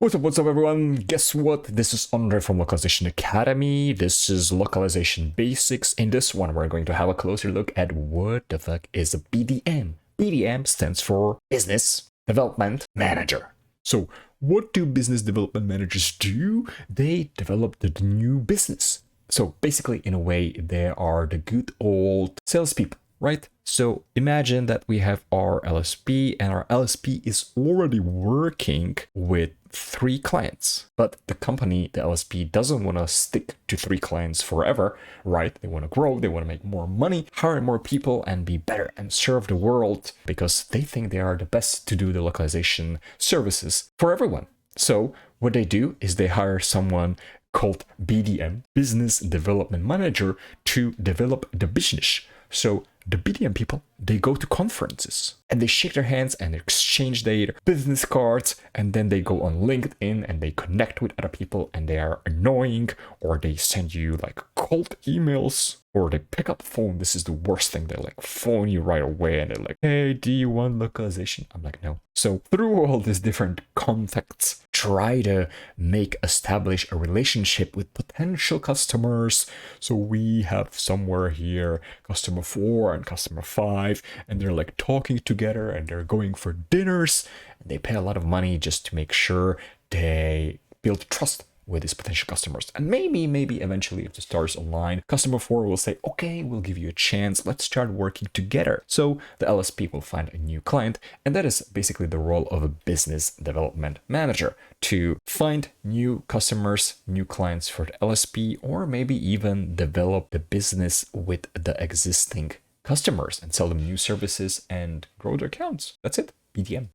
What's up everyone? Guess what? This is Andre from Localization Academy. This is Localization Basics. In this one, we're going to have a closer look at what the fuck is a BDM. BDM stands for Business Development Manager. So what do business development managers do? They develop the new business. So basically, in a way, they are the good old salespeople, right? So imagine that we have our LSP and our LSP is already working with 3 clients, but the company, the LSP, doesn't want to stick to 3 clients forever, right? They want to grow, they want to make more money, hire more people and be better and serve the world because they think they are the best to do the localization services for everyone. So what they do is they hire someone called BDM, Business Development Manager, to develop the business. So the BDM people, they go to conferences and they shake their hands and exchange their business cards, and then they go on LinkedIn and they connect with other people and they are annoying, or they send you like cold emails, or they pick up the phone. This is the worst thing. They like phone you right away and they're like, hey, do you want localization? I'm like, no. So through all these different contacts, try to establish a relationship with potential customers. So we have somewhere here customer 4 and customer 5, and they're like talking together and they're going for dinners, and they pay a lot of money just to make sure they build trust with these potential customers. And maybe eventually, if the stars align, customer 4 will say, okay, we'll give you a chance, let's start working together. So the LSP will find a new client, and that is basically the role of a business development manager, to find new customers, new clients for the LSP, or maybe even develop the business with the existing customers and sell them new services and grow their accounts. That's it, BDM.